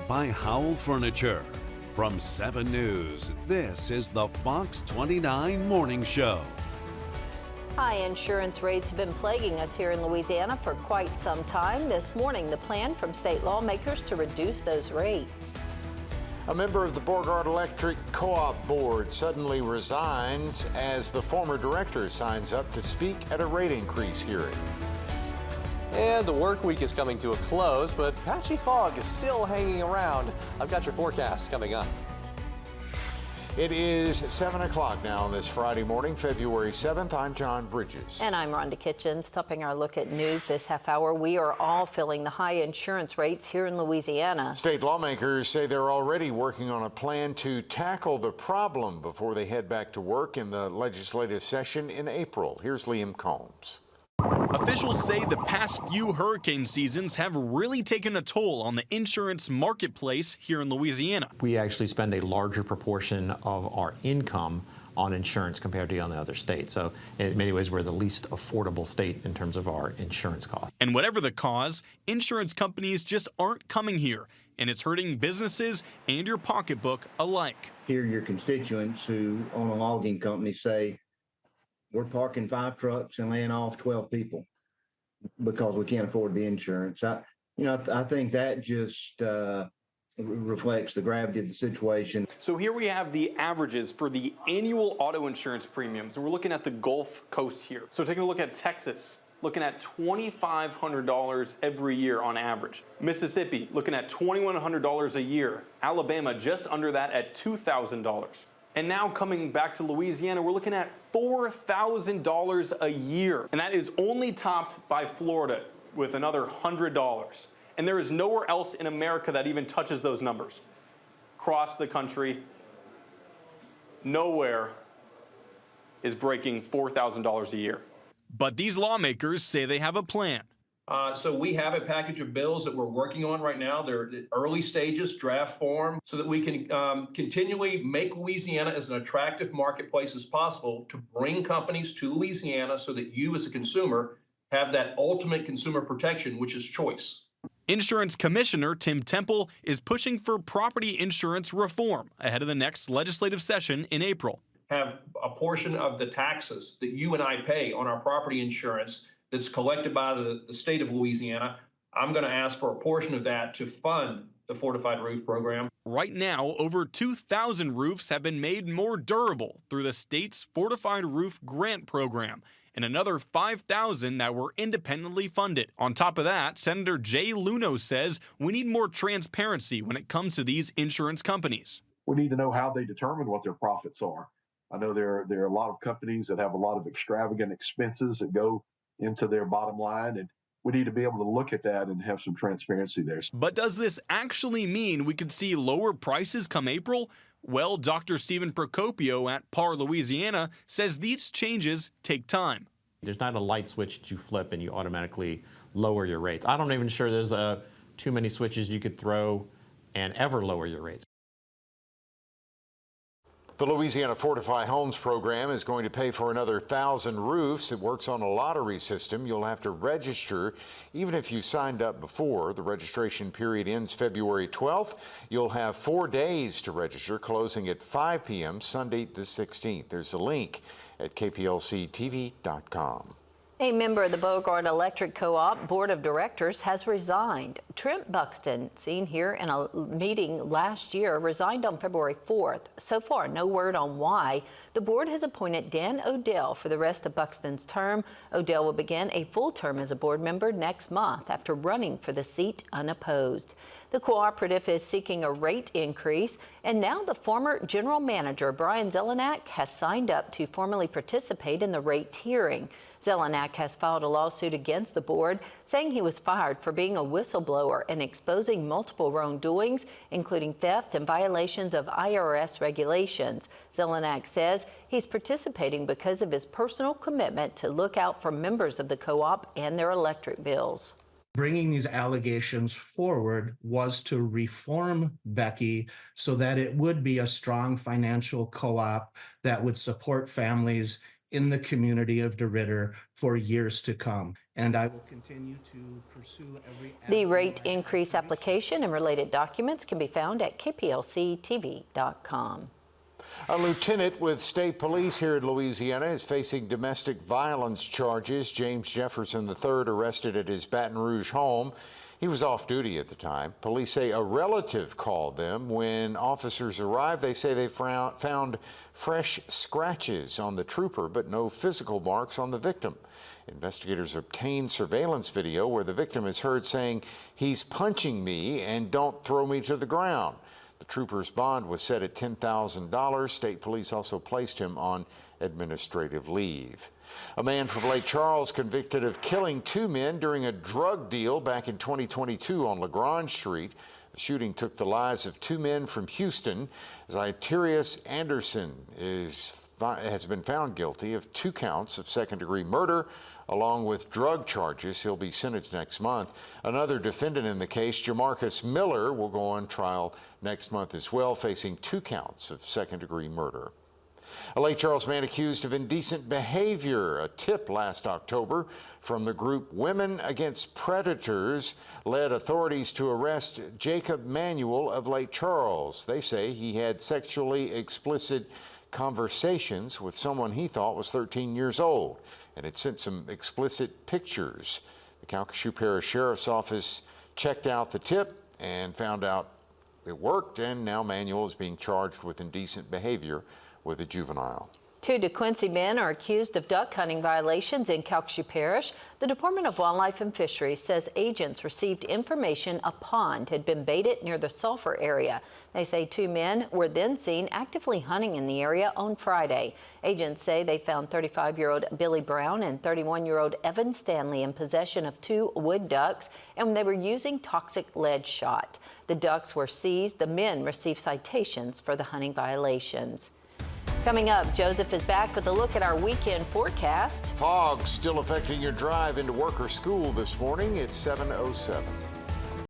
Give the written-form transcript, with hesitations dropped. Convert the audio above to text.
Sponsored by Howell Furniture. From 7 News, this is the Fox 29 Morning Show. High insurance rates have been plaguing us here in Louisiana for quite some time. This morning, the plan from state lawmakers to reduce those rates. A member of the Beauregard Electric Co-op Board suddenly resigns as the former director signs up to speak at a rate increase hearing. And the work week is coming to a close, but patchy fog is still hanging around. I've got your forecast coming up. It is 7 o'clock now on this Friday morning, February 7th. I'm John Bridges. And I'm Rhonda Kitchens. Topping our look at news this half hour, we are all feeling the high insurance rates here in Louisiana. State lawmakers say they're already working on a plan to tackle the problem before they head back to work in the legislative session in April. Here's Liam Combs. Officials say the past few hurricane seasons have really taken a toll on the insurance marketplace here in Louisiana. We actually spend a larger proportion of our income on insurance compared to the other states. So in many ways, we're the least affordable state in terms of our insurance costs. And whatever the cause, insurance companies just aren't coming here, and it's hurting businesses and your pocketbook alike. Hear your constituents who own a logging company say, we're parking 5 trucks and laying off 12 people because we can't afford the insurance. I think that just reflects the gravity of the situation. So here we have the averages for the annual auto insurance premiums, and we're looking at the Gulf Coast here. So taking a look at Texas, looking at $2,500 every year on average. Mississippi, looking at $2,100 a year. Alabama, just under that at $2,000. And now coming back to Louisiana, we're looking at $4,000 a year. And that is only topped by Florida with another $100. And there is nowhere else in America that even touches those numbers. Across the country, nowhere is breaking $4,000 a year. But these lawmakers say they have a plan. So we have a package of bills that we're working on right now. They're at early stages, draft form, so that we can continually make Louisiana as an attractive marketplace as possible to bring companies to Louisiana so that you as a consumer have that ultimate consumer protection, which is choice. Insurance Commissioner Tim Temple is pushing for property insurance reform ahead of the next legislative session in April. Have a portion of the taxes that you and I pay on our property insurance that's collected by the state of Louisiana. I'm going to ask for a portion of that to fund the Fortified Roof Program. Right now, over 2,000 roofs have been made more durable through the state's Fortified Roof Grant Program, and another 5,000 that were independently funded. On top of that, Senator Jay Luno says we need more transparency when it comes to these insurance companies. We need to know how they determine what their profits are. I know there are a lot of companies that have a lot of extravagant expenses that go into their bottom line, and we need to be able to look at that and have some transparency there. But does this actually mean we could see lower prices come April? Well, Dr. Stephen Procopio at PAR Louisiana says these changes take time. There's not a light switch that you flip and you automatically lower your rates. I'm not even sure there's too many switches you could throw and ever lower your rates. The Louisiana Fortify Homes program is going to pay for another 1,000 roofs. It works on a lottery system. You'll have to register even if you signed up before. The registration period ends February 12th. You'll have 4 days to register, closing at 5 p.m. Sunday the 16th. There's a link at kplctv.com. A member of the Beauregard Electric Co-op Board of Directors has resigned. Trent Buxton, seen here in a meeting last year, resigned on February 4th. So far, no word on why. The board has appointed Dan Odell for the rest of Buxton's term. Odell will begin a full term as a board member next month after running for the seat unopposed. The cooperative is seeking a rate increase, and now the former general manager, Brian Zelenak, has signed up to formally participate in the rate hearing. Zelenak has filed a lawsuit against the board, saying he was fired for being a whistleblower and exposing multiple wrongdoings, including theft and violations of IRS regulations. Zelenak says he's participating because of his personal commitment to look out for members of the co-op and their electric bills. Bringing these allegations forward was to reform Becky so that it would be a strong financial co-op that would support families in the community of DeRidder for years to come. and I will continue to pursue every The avenue rate I have increase to reach application and related documents can be found at kplctv.com. A lieutenant with state police here in Louisiana is facing domestic violence charges. James Jefferson III arrested at his Baton Rouge home. He was off duty at the time. Police say a relative called them. When officers arrived, they say they found fresh scratches on the trooper, but no physical marks on the victim. Investigators obtained surveillance video where the victim is heard saying, "He's punching me and don't throw me to the ground." The trooper's bond was set at $10,000. State police also placed him on administrative leave. A man from Lake Charles convicted of killing 2 men during a drug deal back in 2022 on LaGrange Street. The shooting took the lives of 2 men from Houston. Zyterius Anderson has been found guilty of 2 counts of second-degree murder, along with drug charges. He'll be sentenced next month. Another defendant in the case, Jamarcus Miller, will go on trial next month as well, facing 2 counts of second-degree murder. A Lake Charles man accused of indecent behavior. A tip last October from the group Women Against Predators led authorities to arrest Jacob Manuel of Lake Charles. They say he had sexually explicit conversations with someone he thought was 13 years old and had sent some explicit pictures. The Calcasieu Parish Sheriff's Office checked out the tip and found out it worked, and now Manuel is being charged with indecent behavior with a juvenile. 2 DeQuincy men are accused of duck hunting violations in Calcasieu Parish. The Department of Wildlife and Fisheries says agents received information a pond had been baited near the Sulphur area. They say 2 men were then seen actively hunting in the area on Friday. Agents say they found 35-year-old Billy Brown and 31-year-old Evan Stanley in possession of 2 wood ducks, and they were using toxic lead shot. The ducks were seized. The men received citations for the hunting violations. Coming up, Joseph is back with a look at our weekend forecast. Fog still affecting your drive into work or school this morning. It's 7:07.